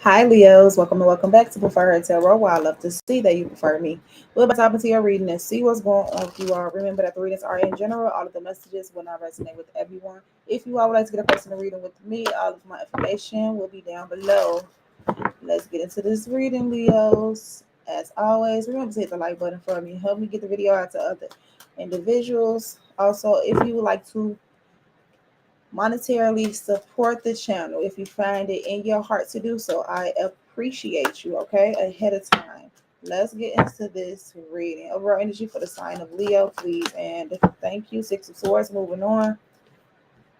Hi, Leos. Welcome and welcome back to Prefer Tarot, where I love to see that you prefer me. We'll be talking to your reading and see what's going on with you all. Remember that the readings are in general. All of the messages will not resonate with everyone. If you all would like to get a personal reading with me, all of my information will be down below. Let's get into this reading, Leos. As always, remember to hit the like button for me. Help me get the video out to other individuals. Also, if you would like to monetarily support the channel, if you find it in your heart to do so, I appreciate you, okay, ahead of time. Let's get into this reading. Overall energy for the sign of Leo, please, and thank you. Six of Swords. Moving on,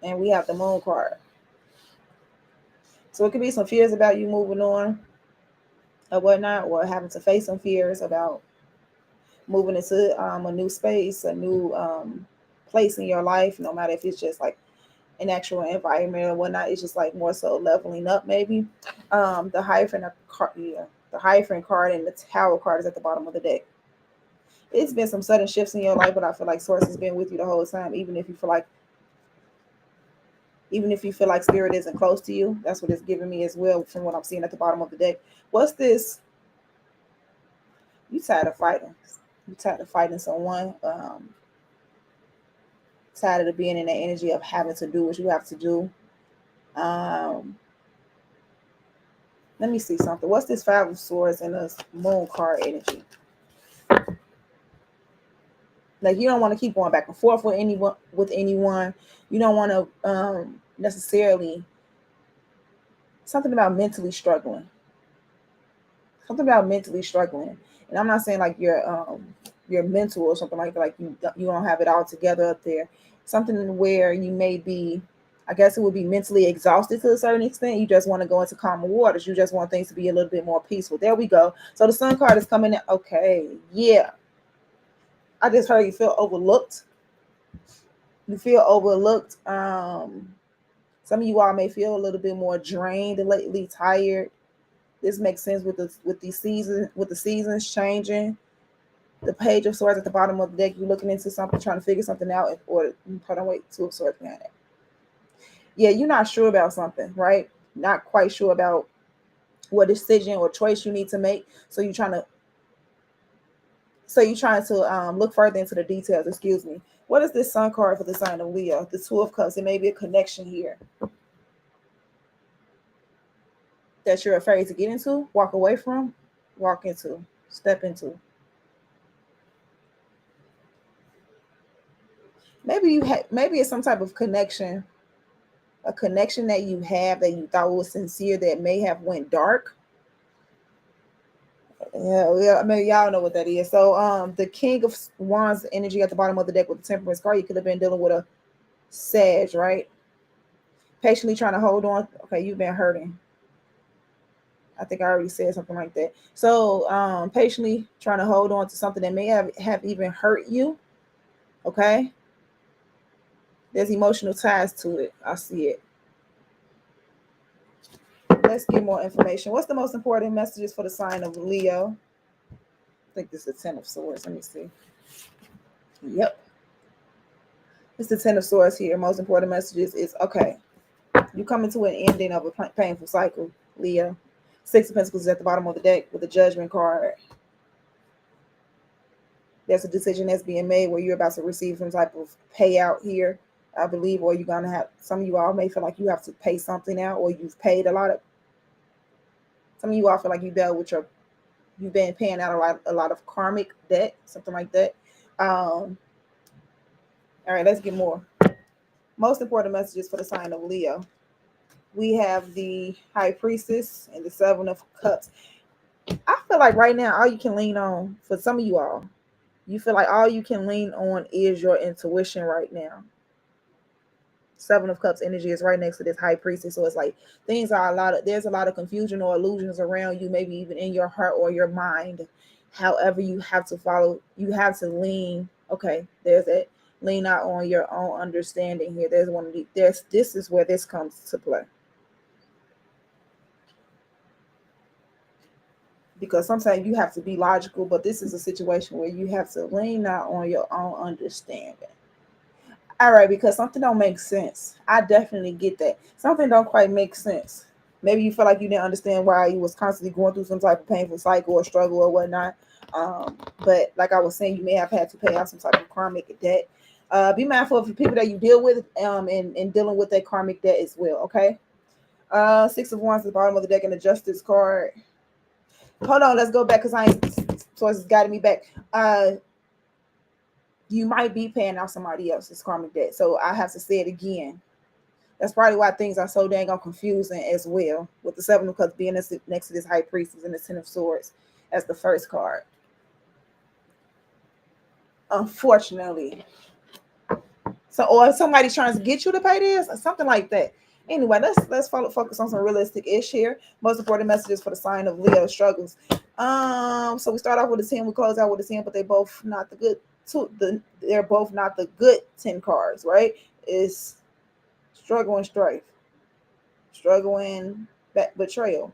and we have the Moon card. So it could be some fears about you moving on or whatnot, or having to face some fears about moving into a new space, a new place in your life, no matter if it's just like an actual environment or whatnot. It's just like more so leveling up, maybe. The Hierophant card, yeah, the Hierophant card and the Tower card is at the bottom of the deck. It's been some sudden shifts in your life, but I feel like Source has been with you the whole time, even if you feel like Spirit isn't close to you. That's what it's giving me as well from what I'm seeing at the bottom of the deck. What's this? You tired of fighting. You tired of fighting someone. Tired of being in the energy of having to do what you have to do. Let me see something. What's this Five of Swords and this Moon card energy? Like, you don't want to keep going back and forth with anyone. You don't want to necessarily. Something about mentally struggling. Something about mentally struggling. And I'm not saying like your mental or something like that. Like you don't have it all together up there. Something where you may be, I guess it would be mentally exhausted to a certain extent. You just want to go into calmer waters. You just want things to be a little bit more peaceful. There we go. So the Sun card is coming in. Okay, yeah. I just heard you feel overlooked. You feel overlooked. Some of you all may feel a little bit more drained lately, tired. This makes sense with the seasons changing. The Page of Swords at the bottom of the deck. You're looking into something, trying to figure something out in order. Hold on, wait. Two of Swords behind it. Yeah, you're not sure about something, right? Not quite sure about what decision or choice you need to make. So you're trying to look further into the details. Excuse me. What is this Sun card for the sign of Leo? The Two of Cups. It may be a connection here that you're afraid to get into, walk away from, walk into, step into. Maybe it's some type of connection, a connection that you have that you thought was sincere that may have went dark. Yeah, I mean, y'all know what that is. So the King of Wands energy at the bottom of the deck with the Temperance card. You could have been dealing with a Sag, right? Patiently trying to hold on. Okay, you've been hurting. I think I already said something like that. So patiently trying to hold on to something that may have even hurt you. Okay. There's emotional ties to it. I see it. Let's get more information. What's the most important messages for the sign of Leo? I think this is the Ten of Swords. Let me see. Yep. It's the Ten of Swords here. Most important messages is, okay, you coming to an ending of a painful cycle, Leo. Six of Pentacles is at the bottom of the deck with the Judgment card. There's a decision that's being made where you're about to receive some type of payout here, I believe, or you're going to have, some of you all may feel like you have to pay something out, or you've paid a lot of, some of you all feel like you've been paying out a lot of karmic debt, something like that. All right, let's get more. Most important messages for the sign of Leo. We have the High Priestess and the Seven of Cups. I feel like right now, all you can lean on, for some of you all, you feel like all you can lean on is your intuition right now. Seven of Cups energy is right next to this High Priestess. So it's like there's a lot of confusion or illusions around you, maybe even in your heart or your mind. However, you have to lean. Okay, there's it. Lean out on your own understanding here. This is where this comes to play. Because sometimes you have to be logical, but this is a situation where you have to lean out on your own understanding. All right, because something don't make sense. I definitely get that. Something don't quite make sense. Maybe you feel like you didn't understand why you was constantly going through some type of painful cycle or struggle or whatnot. But like I was saying, you may have had to pay off some type of karmic debt. Be mindful of the people that you deal with in dealing with that karmic debt as well, okay? Six of Wands at the bottom of the deck and the Justice card. Hold on, let's go back because I ain't sources guiding me back. You might be paying off somebody else's karmic debt. So I have to say it again. That's probably why things are so dang on confusing as well. With the Seven of Cups being next to this High Priestess and the Ten of Swords as the first card. Unfortunately. So, or somebody's trying to get you to pay this or something like that. Anyway, let's focus on some realistic ish here. Most important messages for the sign of Leo struggles. So we start off with a 10, we close out with a 10, but they both not the good they're both not the good 10 cards, right? It's struggle and strife, struggle and betrayal.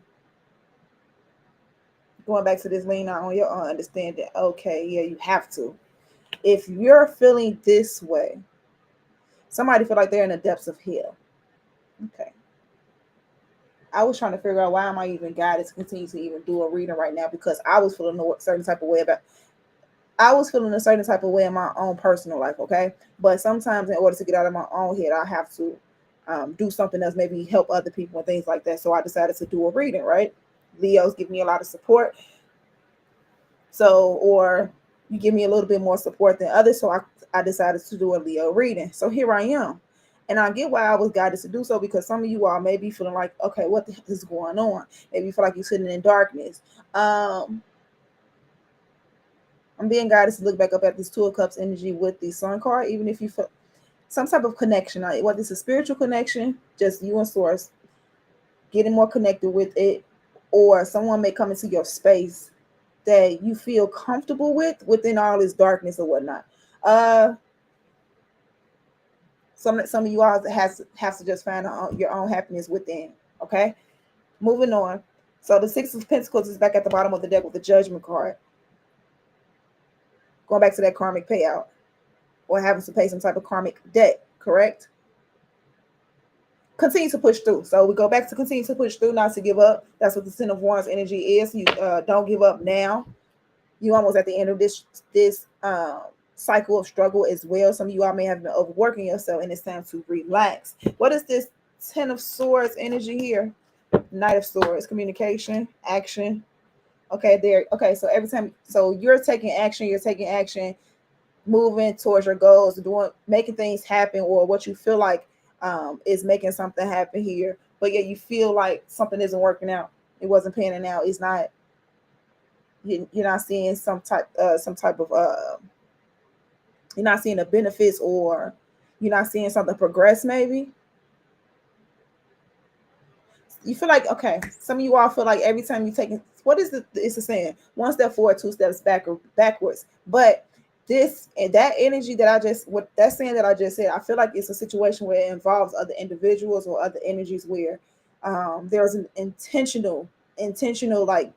Going back to this, lean on your own understanding. Okay, yeah, you have to. If you're feeling this way, somebody feel like they're in the depths of hell. Okay. I was trying to figure out why am I even guided to continue to even do a reading right now, because I was feeling a certain type of way about. I was feeling a certain type of way in my own personal life, okay? But sometimes in order to get out of my own head, I have to do something else, maybe help other people and things like that. So I decided to do a reading, right? Leo's give me a lot of support. So, or you give me a little bit more support than others. So I decided to do a Leo reading. So here I am. And I get why I was guided to do so, because some of you all may be feeling like, okay, what the hell is going on? Maybe you feel like you're sitting in darkness. I'm being guided to look back up at this Two of Cups energy with the Sun card, even if you feel some type of connection, whether it's a spiritual connection, just you and Source, getting more connected with it, or someone may come into your space that you feel comfortable with within all this darkness or whatnot. Some of you all have to just find your own happiness within. Okay, moving on. So the Six of Pentacles is back at the bottom of the deck with the Judgment card. Going back to that karmic payout or having to pay some type of karmic debt, correct? Continue to push through. So we go back to continue to push through, not to give up. That's what the Ten of Wands energy is. You don't give up now. You almost at the end of this cycle of struggle as well. Some of you all may have been overworking yourself, and it's time to relax. What is this Ten of Swords energy here? Knight of Swords, communication, action. Okay, there. Okay, so every time, so you're taking action, moving towards your goals, making things happen, or what you feel like is making something happen here. But yet you feel like something isn't working out. It wasn't panning out. It's not. You're not seeing some type of you're not seeing the benefits, or you're not seeing something progress. Maybe you feel like, okay, some of you all feel like every time you take, what is it's a saying, one step forward, two steps backwards. But this and that energy that what that saying that I just said, I feel like it's a situation where it involves other individuals or other energies where there's an intentional like,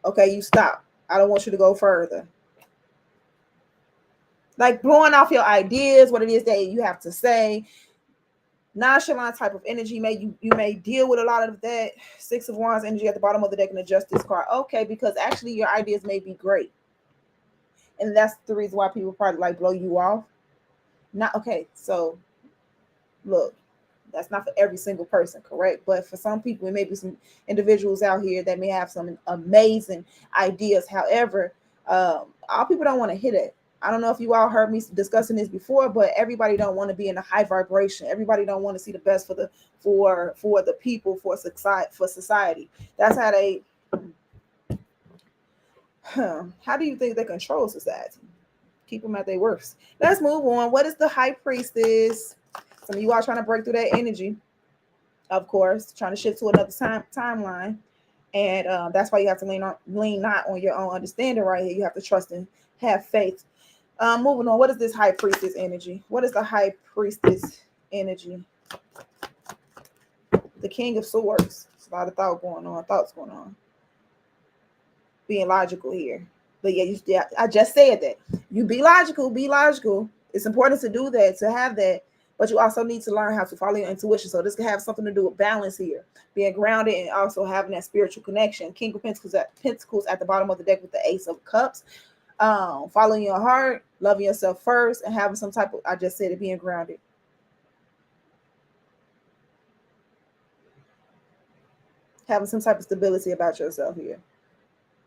okay, you stop. I don't want you to go further. Like blowing off your ideas, what it is that you have to say. Nonchalant type of energy. You may deal with a lot of that. Six of Wands energy at the bottom of the deck and the Justice card. Okay, because actually your ideas may be great. And that's the reason why people probably like blow you off. Not okay, so look, that's not for every single person, correct? But for some people, it may be some individuals out here that may have some amazing ideas. However, all people don't want to hit it. I don't know if you all heard me discussing this before, but everybody don't want to be in a high vibration. Everybody don't want to see the best for the people, for society. That's how they. How do you think they control society? Keep them at their worst. Let's move on. What is the High Priestess? Some of you are trying to break through that energy, of course, trying to shift to another timeline. And that's why you have to lean not on your own understanding right here. You have to trust and have faith. Moving on. What is this High Priestess energy? What is the High Priestess energy? The King of Swords. There's a lot of thoughts going on. Being logical here. But yeah, I just said that. You be logical. It's important to do that, to have that. but you also need to learn how to follow your intuition. So this can have something to do with balance here, being grounded and also having that spiritual connection. King of Pentacles at the bottom of the deck with the Ace of Cups. Following your heart, loving yourself first, and having some type of, I just said it, being grounded. Having some type of stability about yourself here.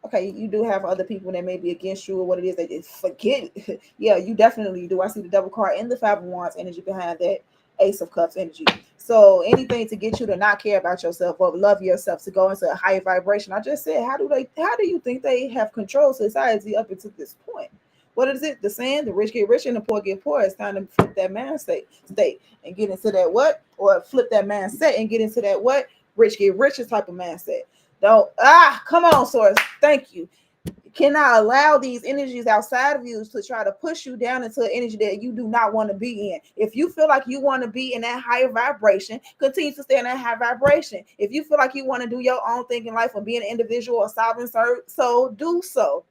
Okay, you do have other people that may be against you or what it is, they just forget. Yeah, you definitely do. I see the Devil card and the Five of Wands energy behind that Ace of Cups energy. So anything to get you to not care about yourself or love yourself, to go into a higher vibration. I just said, how do you think they have control society up until this point? What is it? The saying, the rich get rich and the poor get poor. It's time to flip that mindset state and get into that what? Or flip that mindset and get into that what? Rich get richer type of mindset. Don't come on, source. Thank you. You cannot allow these energies outside of you to try to push you down into an energy that you do not want to be in. If you feel like you want to be in that higher vibration, continue to stay in that high vibration. If you feel like you want to do your own thing in life and be an individual or sovereign soul, do so.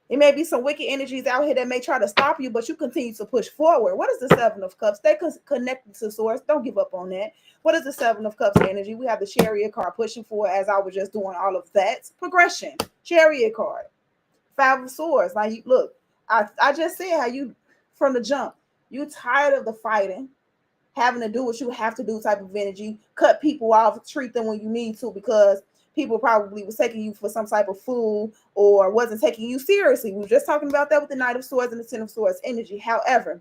It may be some wicked energies out here that may try to stop you, but you continue to push forward. What is the Seven of Cups? Stay connected to source. Don't give up on that. What is the Seven of Cups energy? We have the Chariot card pushing forward, as I was just doing all of that. Progression. Chariot card. Five of Swords. Like, look, I just said how you, from the jump, you tired of the fighting, having to do what you have to do type of energy, cut people off, treat them when you need to, because people probably was taking you for some type of fool or wasn't taking you seriously. We were just talking about that with the Knight of Swords and the Ten of Swords energy. However,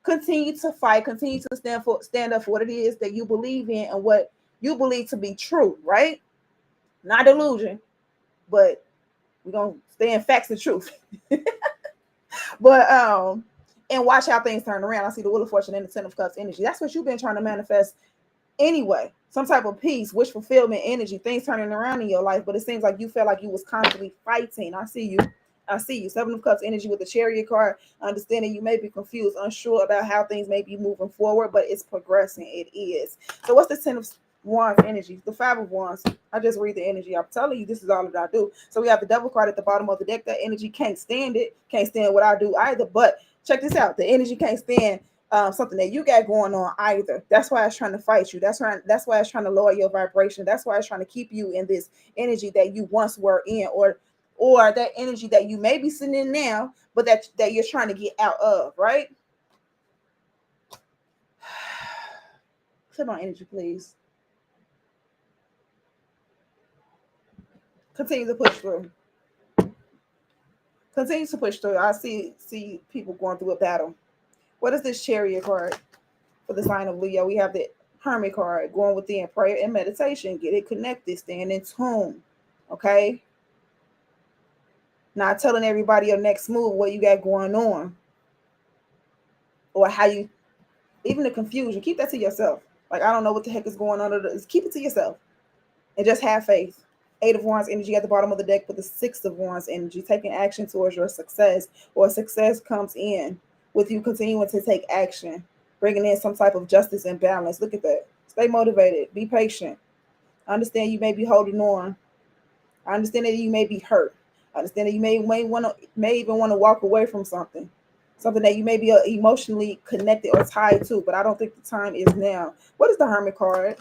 continue to fight, continue to stand up for what it is that you believe in and what you believe to be true, right? Not delusion, but we're gonna stay in facts and truth. But and watch how things turn around. I see the Wheel of Fortune and the Ten of Cups energy. That's what you've been trying to manifest anyway. Some type of peace, wish fulfillment energy, things turning around in your life. But it seems like you felt like you was constantly fighting. I see you. Seven of Cups energy with the Chariot card. Understanding you may be confused, unsure about how things may be moving forward, but it's progressing. It is. So what's the Ten of Wands energy? The Five of Wands. I just read the energy. I'm telling you, this is all that I do. So we have the Devil card at the bottom of the deck. That energy can't stand it. Can't stand what I do either. But check this out. The energy can't stand something that you got going on either. That's why it's trying to fight you. That's why it's trying to lower your vibration. That's why it's trying to keep you in this energy that you once were in, or that energy that you may be sitting in now, but that you're trying to get out of, right? Click on energy, please. Continue to push through. Continue to push through. I see people going through a battle. What is this Chariot card for the sign of Leo? We have the Hermit card, going within prayer and meditation. Get it connected, stand in tune. Okay. Not telling everybody your next move, what you got going on, or how you, even the confusion. Keep that to yourself. Like, I don't know what the heck is going on. Keep it to yourself and just have faith. Eight of Wands energy at the bottom of the deck with the Six of Wands energy, taking action towards your success, or success comes in with you continuing to take action, bringing in some type of justice and balance. Look at that. Stay motivated. Be patient. I understand you may be holding on. I understand that you may be hurt. I understand that you may even want to walk away from something that you may be emotionally connected or tied to, but I don't think the time is now. What is the Hermit card?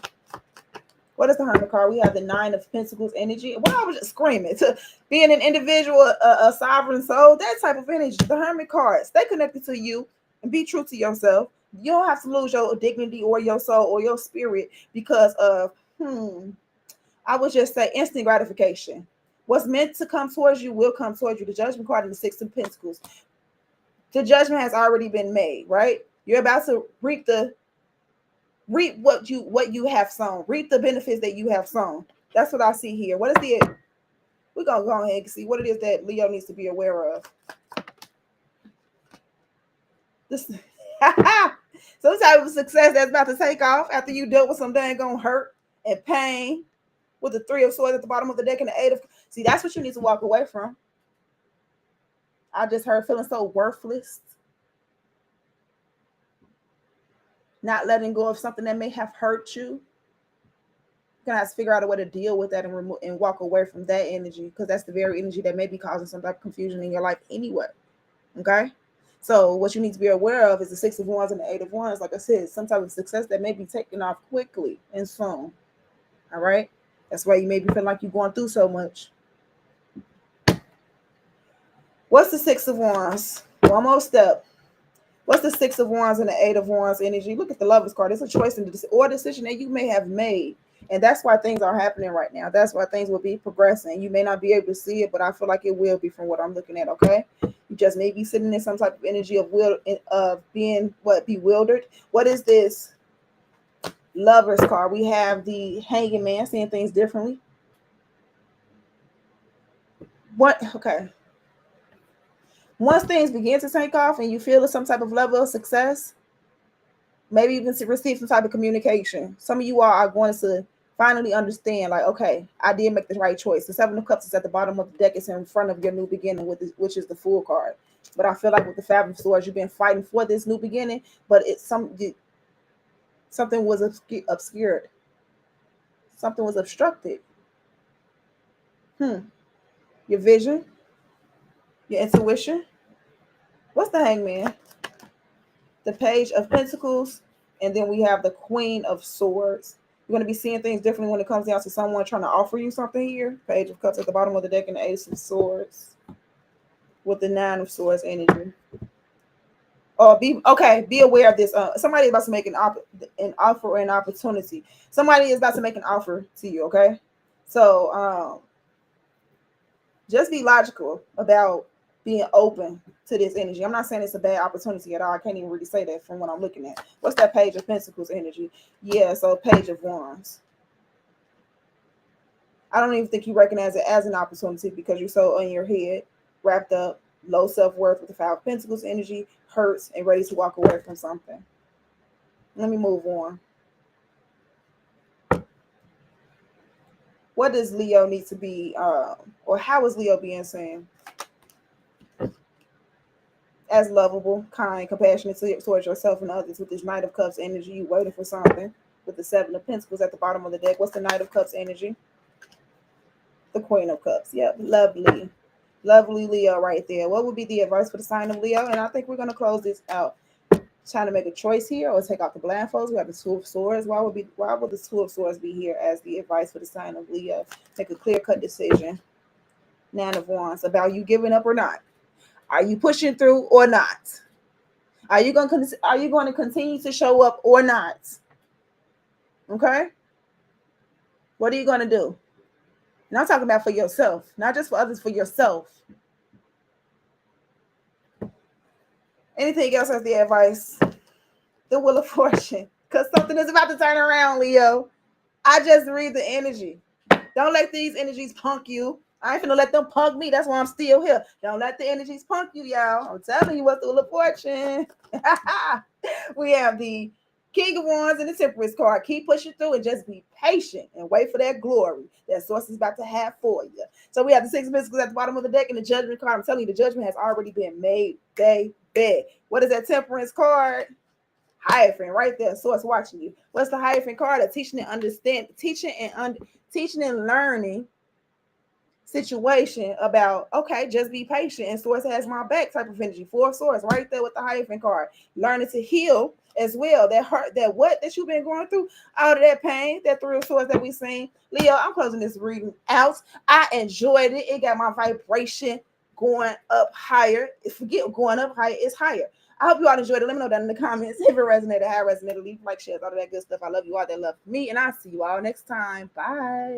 What is the Hermit card? We have the Nine of Pentacles energy. Well, I was just screaming to being an individual, a sovereign soul, that type of energy. The Hermit card. Stay connected to you and be true to yourself. You don't have to lose your dignity or your soul or your spirit because of I would just say instant gratification. What's meant to come towards you will come towards you. The Judgment card and the Six of Pentacles. The judgment has already been made, right? You're about to reap what you have sown. Reap the benefits that you have sown. That's what I see here. What is the? We're gonna go ahead and see what it is that Leo needs to be aware of. This some type of success that's about to take off after you dealt with some dang gonna hurt and pain with the Three of Swords at the bottom of the deck and the Eight of. See, that's what you need to walk away from. I just heard feeling so worthless. Not letting go of something that may have hurt you. You're gonna have to figure out a way to deal with that and walk away from that energy, because that's the very energy that may be causing some type of confusion in your life anyway. Okay. So what you need to be aware of is the Six of Wands and the Eight of Wands. Like I said, some type of success that may be taken off quickly and soon. All right. That's why you may be feeling like you're going through so much. What's the Six of Wands? One more step. What's the Six of Wands and the Eight of Wands energy? Look at the Lovers card. It's a choice or decision that you may have made. And that's why things are happening right now. That's why things will be progressing. You may not be able to see it, but I feel like it will be from what I'm looking at, okay? You just may be sitting in some type of energy of being bewildered. What is this Lovers card? We have the Hanging Man, seeing things differently. What? Okay. Once things begin to take off and you feel some type of level of success, maybe even to receive some type of communication, some of you all are going to finally understand, like, okay, I did make the right choice. The Seven of Cups is at the bottom of the deck. It's in front of your new beginning, which is the Fool card. But I feel like with the Five of Swords, you've been fighting for this new beginning, but it's something was obscured. Something was obstructed. Your vision, your intuition. What's the Hangman? The Page of Pentacles, and then we have the Queen of Swords. You're going to be seeing things differently when it comes down to someone trying to offer you something here. Page of Cups at the bottom of the deck and the Ace of Swords with the Nine of Swords energy. Be aware of this. Somebody is about to make an offer or an opportunity. Somebody is about to make an offer to you, okay? So just be logical about being open to this energy. I'm not saying it's a bad opportunity at all. I can't even really say that from what I'm looking at. What's that Page of Pentacles energy? Yeah, so Page of Wands. I don't even think you recognize it as an opportunity because you're so in your head, wrapped up, low self-worth with the Five of Pentacles energy, hurts and ready to walk away from something. Let me move on. What does Leo need to be, or how is Leo being seen? As lovable, kind, compassionate towards yourself and others with this Knight of Cups energy. You waiting for something with the Seven of Pentacles at the bottom of the deck. What's the Knight of Cups energy? The Queen of Cups. Yep, lovely. Lovely Leo right there. What would be the advice for the sign of Leo? And I think we're going to close this out. Trying to make a choice here or take out the blindfolds. We have the Two of Swords. Why would the Two of Swords be here as the advice for the sign of Leo? Make a clear-cut decision. Nine of Wands. About you giving up or not. Are you pushing through or not? Are you going to continue to show up or not? Okay? What are you going to do? And I'm talking about for yourself, not just for others, for yourself. Anything else as the advice? The Wheel of Fortune. Because something is about to turn around, Leo. I just read the energy. Don't let these energies punk you. I ain't finna let them punk me. That's why I'm still here. Don't let the energies punk you, y'all. I'm telling you what's the Wheel of Fortune. We have the King of Wands and the Temperance card. Keep pushing through and just be patient and wait for that glory that source is about to have for you. So we have the Six of Pentacles at the bottom of the deck and the Judgment card. I'm telling you, the judgment has already been made. Baby. What is that Temperance card? Hierophant right there. Source watching you. What's the Hierophant card? A teaching and learning situation about, okay, just be patient and source has my back type of energy. Four of Swords right there with the Hierophant card. Learning to heal as well. That hurt, that you've been going through, out of that pain, that Three of Swords that we seen. Leo, I'm closing this reading out. I enjoyed it. It got my vibration going up higher. Forget going up higher, it's higher. I hope you all enjoyed it. Let me know down in the comments if it resonated, how it resonated. Leave like, shares, all of that good stuff. I love you all that love me, and I'll see you all next time. Bye.